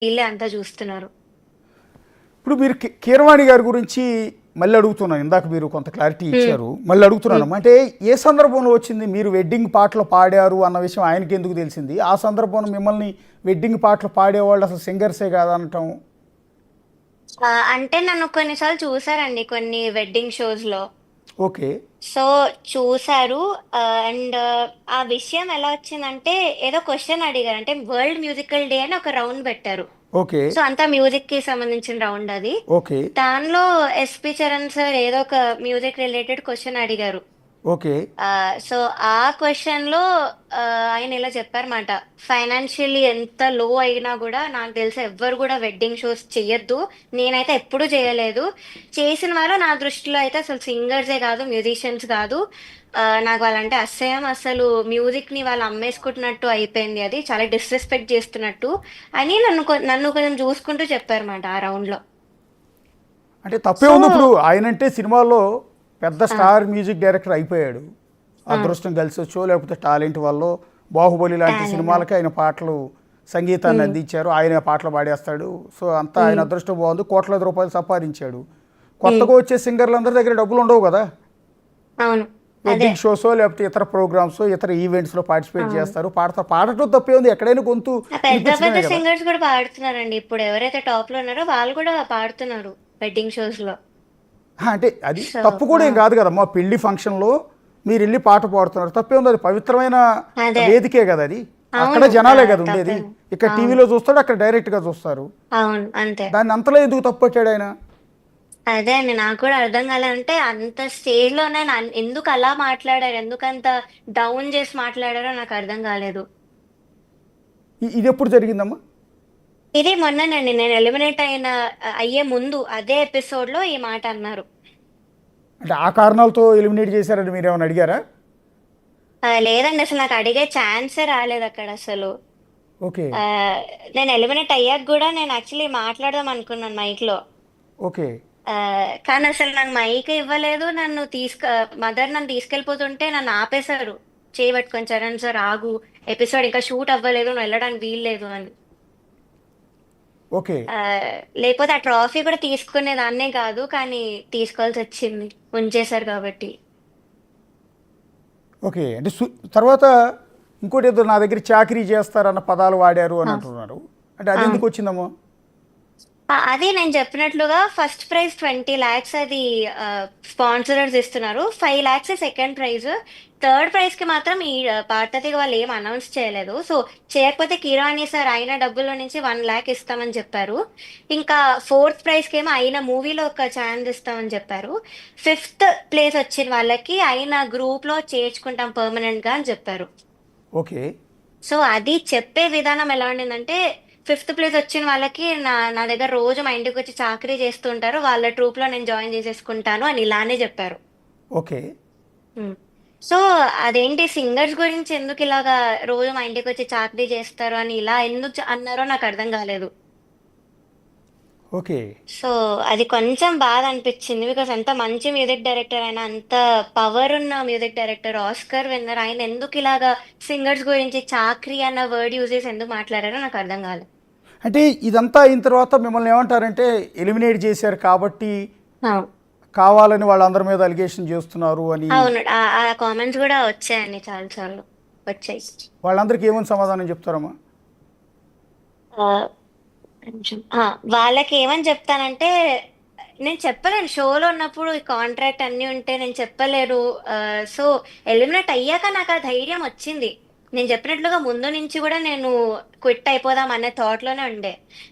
వీళ్ళే అంతా చూస్తున్నారు. ఇప్పుడు మీరు కీరవాణి గారి గురించి మళ్ళీ అడుగుతున్నాను. ఇందాక మీరు కొంత క్లారిటీ ఇచ్చారు, మళ్ళీ అడుగుతున్నాను. అంటే ఏ సందర్భంలో వచ్చింది మీరు వెడ్డింగ్ పాటలు పాడారు అన్న విషయం ఆయనకి ఎందుకు తెలిసింది? ఆ సందర్భంలో మిమ్మల్ని వెడ్డింగ్ పాటలు పాడేవాళ్ళు అసలు సింగర్సే కాదనటం. అంటే నన్ను కొన్నిసార్లు చూసారండి కొన్ని వెడ్డింగ్ షోస్‌లో. ఓకే. సో, చూసారు. అండ్ ఆ విషయం ఎలా వచ్చిందంటే ఏదో క్వెషన్ అడిగారు. అంటే వరల్డ్ మ్యూజికల్ డే అని ఒక రౌండ్ పెట్టారు. ఓకే. సో, అంతా మ్యూజిక్‌కి సంబంధించిన రౌండ్ అది. ఓకే. దానిలో ఎస్‌పి చరణ్ సార్ ఏదో ఒక మ్యూజిక్ రిలేటెడ్ క్వెషన్ అడిగారు. ఓకే. సో ఆ క్వశ్చన్‌లో ఆయన ఇలా చెప్పారన్నమాట. ఫైనాన్షియల్లీ ఎంత లో అయినా గూడా నాకు తెలిసి ఎవ్వరు గూడా వెడ్డింగ్ షోస్ చెయ్యొద్దు. నేనైతే ఎప్పుడూ చేయలేదు. చేసిన వాళ్ళు నా దృష్టిలో అయితే అసలు సింగర్సే గాదు, మ్యూజిషియన్స్ గాదు. నాకు వాళ్ళంటే అసహ్యం. అసలు మ్యూజిక్‌ని వాళ్ళు అమ్మేసుకుంటున్నట్టు అయిపోయింది అది. చాలా డిస్‌రెస్పెక్ట్ చేస్తున్నట్టు అని నన్ను కొంచెం చూసుకుంటూ చెప్పారన్నమాట ఆ రౌండ్‌లో. అంటే తప్పే సో ఉంది. ఇప్పుడు ఆయనంటే సినిమాల్లో పెద్ద ఆ! స్టార్ మ్యూజిక్ డైరెక్టర్ అయిపోయాడు. ఆ! అదృష్టం కలిసి వచ్చో లేకపోతే టాలెంట్ వల్ల బాహుబలి లాంటి టాలెంట్. సినిమాలకి ఆయన పాటలు సంగీతాన్ని హ్మ్. అందించారు. ఆయన పాటలు పాడేస్తాడు. సో అంతా ఆయన హ్మ్. అదృష్టం బాగుంది. కోట్లాది రూపాయలు సంపాదించాడు. హ్మ్. కొత్తగా వచ్చే సింగర్లందరి దగ్గర డబ్బులు ఉండవు కదా. అవును. అదే. వెడ్డింగ్ షోసో లేకపోతే ఇతర ప్రోగ్రామ్స్ ఇతర ఈవెంట్స్లో పార్టిసిపేట్ అవును. చేస్తారు, పాడతారు. పాడటం తప్పే ఉంది, ఎక్కడైనా గొంతు పెద్ద పెద్ద వినిపించడమే కదా. సింగర్స్ కూడా పాడుతున్నారండి. ఇప్పుడు ఎవరైతే టాప్ లో ఉన్నారో వాళ్ళు కూడా పాడుతున్నారు వెడ్డింగ్ షోస్ లో. అంటే అది సో తప్పు కూడా ఏం కాదు కదమ్మా. పెళ్లి ఫంక్షన్లో మీరు వెళ్ళి పాట పాడుతున్నారు, తప్పే ఉంది. అది పవిత్రమైన అదే. వేదికే కదా అది. అక్కడ అవును. జనాలే కదా ఉండేది. తప్పేం. ఇక్కడ అవును. టీవీలో చూస్తాడు, అక్కడ డైరెక్ట్గా చూస్తారు. అవును. అంతే. దాన్ని అంతలో ఎందుకు తప్పు పట్టాడు ఆయన? అదే అండి, నాకు కూడా అర్థం కాలేదంటే అంత స్టేజ్ లోనే ఎందుకు అలా మాట్లాడారు, ఎందుకు అంత డౌన్ చేసి మాట్లాడారో నాకు అర్థం కాలేదు. ఇది ఎప్పుడు జరిగిందమ్మా? ఇది మొన్ననండి, నేను ఎలిమినేట్ అయ్యే ముందు అదే ఎపిసోడ్ లో ఈ మాట అన్నారు. అంటే ఆ కారణాలతో ఎలిమినేట్ చేశారని మీరు ఏమైనా అడిగారా? లేదండి, అసలు నాకు అడిగే ఛాన్సే రాలేదు అక్కడ అసలు. ఓకే. ఆ, నేను ఎలిమినేట్ అయ్యాక కూడా నేను యాక్చువల్లీ మాట్లాడదాం అనుకున్నాను మైక్ లో. ఓకే. కానీ అసలు నాకు మైక్ ఇవ్వలేదు. మదర్ నన్ను తీసుకెళ్ళిపోతుంటే నన్ను ఆపేశారు. చేయి పట్టుకొని, చరణ్ సార్ ఆగు, ఎపిసోడ్ ఇంకా షూట్ అవ్వలేదు, నువ్వు వెళ్ళడానికి వీల్లేదు అని. ఓకే. ఆ, లేకపోతే ఆ ట్రాఫీ కూడా తీసుకునేదాన్నే కాదు, కానీ తీసుకోవాల్సి వచ్చింది ఉంచేశారు కాబట్టి. ఓకే. అంటే తర్వాత ఇంకోటి ఏదో నా దగ్గర చాకరీ చేస్తారన్న పదాలు వాడారు అని ఆ, అంటున్నారు. అంటే అది ఎందుకు అవును. వచ్చిందమ్మా? అది నేను చెప్పినట్లుగా ఫస్ట్ ప్రైజ్ 20 lakhs, అది స్పాన్సరర్స్ ఇస్తున్నారు. 5 lakhs second prize. Third prize కి మాత్రం ఈ పార్థతికి వాళ్ళు ఏం అనౌన్స్ చేయలేదు. సో చేయకపోతే కిరాణి సార్ అయిన డబ్బుల నుంచి 1 lakh ఇస్తామని చెప్పారు. ఇంకా ఫోర్త్ ప్రైజ్ కి ఏమో అయిన మూవీలో ఒక ఛాన్స్ ఇస్తామని చెప్పారు. ఫిఫ్త్ ప్లేస్ వచ్చిన వాళ్ళకి అయిన గ్రూప్ లో చేర్చుకుంటాం పర్మనెంట్ గా అని చెప్పారు. ఓకే. సో అది చెప్పే విధానం ఎలా ఉండిందంటే, ఫిఫ్త్ ప్లేస్ వచ్చిన వాళ్ళకి నా దగ్గర రోజు మా ఇంటికి వచ్చి చాకరీ చేస్తుంటారు, వాళ్ళ ట్రూప్ లో నేను జాయిన్ చేసేసుకుంటాను అని ఇలానే చెప్పారు. ఓకే. ఉమ్. సో అదేంటి సింగర్స్ గురించి ఎందుకు ఇలాగా రోజు మా ఇంటికి వచ్చి చాకరీ చేస్తారు అని ఇలా ఎందుకు అన్నారో నాకు అర్థం కాలేదు. ఓకే. సో అది కొంచెం బాధ అనిపించింది. బికాస్ అంత మంచి మ్యూజిక్ డైరెక్టర్ ఆయన, అంత పవర్ ఉన్న మ్యూజిక్ డైరెక్టర్, ఆస్కర్ విన్నర్, ఆయన ఎందుకు ఇలాగా సింగర్స్ గురించి చాక్రీ అన్న వర్డ్ యూజ్ చేసి ఎందుకు మాట్లాడారో నాకు అర్థం కాలేదు. అంటే ఇదంతా అయిన తర్వాత మిమ్మల్ని ఏమంటారంటే ఎలిమినేట్ చేశారు కాబట్టి అవును. కావాలని వాళ్ళందరి మీద అలిగేషన్ చేస్తున్నారు అని. అవును. ఆ ఆ కామెంట్స్ కూడా వచ్చాయండి, చాలా సార్లు వచ్చాయి. వాళ్ళందరికీ ఏమని సమాధానం చెప్తారమ్మా? ఆ, కొంచెం వాళ్ళకి ఏమని చెప్తానంటే, నేను చెప్పలేను షోలో ఉన్నప్పుడు ఈ కాంట్రాక్ట్ అన్నీ ఉంటే నేను చెప్పలేరు. సో ఎలిమినేట్ అయ్యాక నాకు ఆ ధైర్యం వచ్చింది. నేను చెప్పినట్లుగా ముందు నుంచి కూడా నేను క్విట్ అయిపోదాం అనే థాట్ లోనే ఉండే.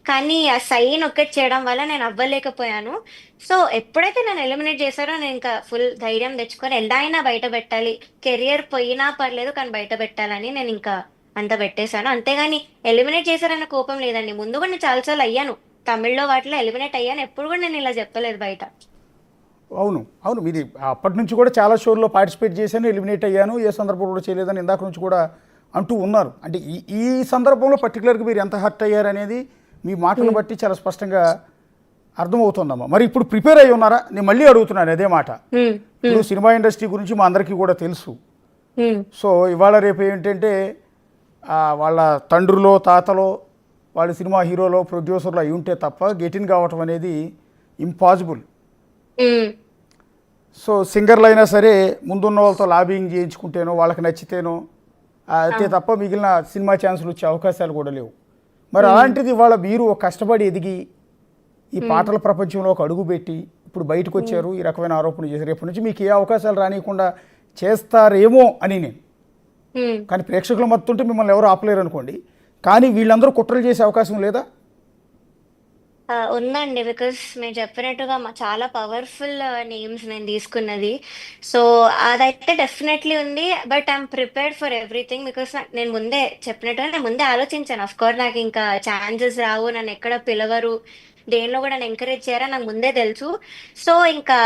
కానీ ఆ సైన్ ఒక్కటి చేయడం వల్ల నేను అవ్వలేకపోయాను. సో ఎప్పుడైతే నేను ఎలిమినేట్ చేశారో నేను ఇంకా ఫుల్ ధైర్యం తెచ్చుకొని ఎలా అయినా బయట పెట్టాలి, కెరియర్ పోయినా పర్లేదు కానీ బయట పెట్టాలని నేను ఇంకా అంత పెట్టేశాను. అంతేగాని ఎలిమినేట్ చేశారన్న కోపం లేదండి. ముందు కూడా నేను చాలాసార్లు అయ్యాను, తమిళ్లో వాటిలో ఎలిమినేట్ అయ్యాను. ఎప్పుడు కూడా నేను ఇలా చెప్పలేదు బయట. అవును. అవును. మీరు అప్పటి నుంచి కూడా చాలా షోల్లో పార్టిసిపేట్ చేశాను, ఎలిమినేట్ అయ్యాను, ఏ సందర్భంలో కూడా చేయలేదని ఇందాక నుంచి కూడా అంటూ ఉన్నారు. అంటే ఈ ఈ సందర్భంలో పర్టికులర్గా మీరు ఎంత హర్ట్ అయ్యారు అనేది మీ మాటలను ఉమ్, బట్టి చాలా స్పష్టంగా అర్థమవుతుందమ్మా. మరి ఇప్పుడు ప్రిపేర్ అయ్యి ఉన్నారా? నేను మళ్ళీ అడుగుతున్నాను అదే మాట. ఉమ్, ఇప్పుడు ఉమ్, సినిమా ఇండస్ట్రీ గురించి మా అందరికీ కూడా తెలుసు. ఉమ్, సో ఇవాళ రేపు ఏంటంటే వాళ్ళ తండ్రులో తాతలో వాళ్ళు సినిమా హీరోలో ప్రొడ్యూసర్లు అయి ఉంటే తప్ప గెటిన్ కావటం అనేది ఇంపాసిబుల్. ఉమ్, సో సింగర్లు అయినా సరే ముందున్న వాళ్ళతో లాబింగ్ చేయించుకుంటేనో వాళ్ళకి నచ్చితేనో అయితే తప్ప మిగిలిన సినిమా ఛాన్సులు వచ్చే అవకాశాలు కూడా లేవు. మరి అలాంటిది ఇవాళ మీరు కష్టపడి ఎదిగి ఈ పాటల ప్రపంచంలో ఒక అడుగు పెట్టి ఇప్పుడు బయటకు వచ్చారు, ఈ రకమైన ఆరోపణలు చేశారు. రేపటి నుంచి మీకు ఏ అవకాశాలు రానియకుండా చేస్తారేమో అని నేను, ఉమ్. కానీ ప్రేక్షకుల మత్తుంటే మిమ్మల్ని ఎవరు ఆపలేరు అనుకోండి, కానీ వీళ్ళందరూ కుట్రలు చేసే అవకాశం లేదా? ఉందండి, బికాస్ మీరు చెప్పినట్టుగా చాలా పవర్ఫుల్ నేమ్స్ నేను తీసుకున్నది. సో అదైతే డెఫినెట్లీ ఉంది. But I'm prepared for everything, because నేను ముందే చెప్పినట్టుగా నేను ముందే ఆలోచించాను. అఫ్ కోర్స్ నాకు ఇంకా ఛాన్సెస్ రావు, నన్ను ఎక్కడ పిలవరు, దేనిలో కూడా నన్ను ఎంకరేజ్ చేయరా నాకు ముందే తెలుసు. సో ఇంకా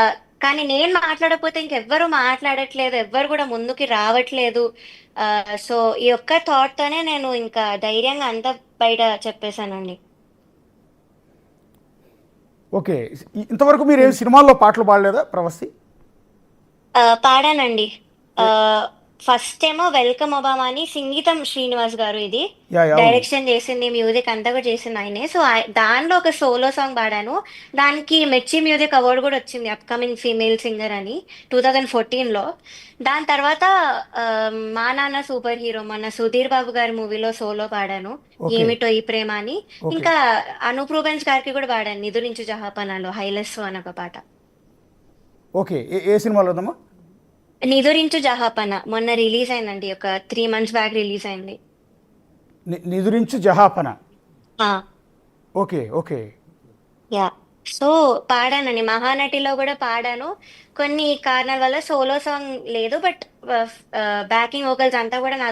కానీ నేను మాట్లాడకపోతే ఇంకెవ్వరు మాట్లాడట్లేదు, ఎవ్వరు కూడా ముందుకి రావట్లేదు. సో ఈ ఒక్క థాట్ తోనే నేను ఇంకా ధైర్యంగా అంతా బయట చెప్పేశానండి. ఓకే, ఇంతవరకు మీరు ఏం సినిమాల్లో పాటలు పాడలేదా ప్రవస్తి? పాడానండి. ఫస్ట్ ఏమో వెల్కమ్ ఒబామా అని, సంగీతం శ్రీనివాస్ గారు ఇది, యా యా, అవును. డైరెక్షన్ చేసింది, మ్యూజిక్ అంతా కూడా చేసింది ఆయనే. సో దానిలో ఒక సోలో సాంగ్ పాడాను. దానికి మెచ్చి మ్యూజిక్ అవార్డు కూడా వచ్చింది, అప్కమింగ్ ఫీమేల్ సింగర్ అని, 2014లో. దాని తర్వాత ఆ, మా నాన్న సూపర్ హీరో మన సుధీర్ బాబు గారి మూవీలో సోలో పాడాను, ఓకే ఏమిటో ఈ ప్రేమ అని. ఓకే ఇంకా అనూప్ రూబెన్స్ గారికి కూడా పాడాను, నిదురించు జహాపనాలో హైలెస్ అని ఒక పాట. ఓకే, ఏ సినిమాలో ఉందమ్మా? నిదురించు జహాపన మొన్న రిలీజ్ అయిందండి, ఒక 3 months బ్యాక్ రిలీజ్ అయింది. నిదురించు జహాపన. ఆ, ఓకే ఓకే యా. సో పాడానండి, మహానటిలో కూడా పాడాను. కొన్ని కారణాల వల్ల సోలో సాంగ్ లేదు, బట్ బ్యాకింగ్ వోకల్స్ అంతా కూడా నాది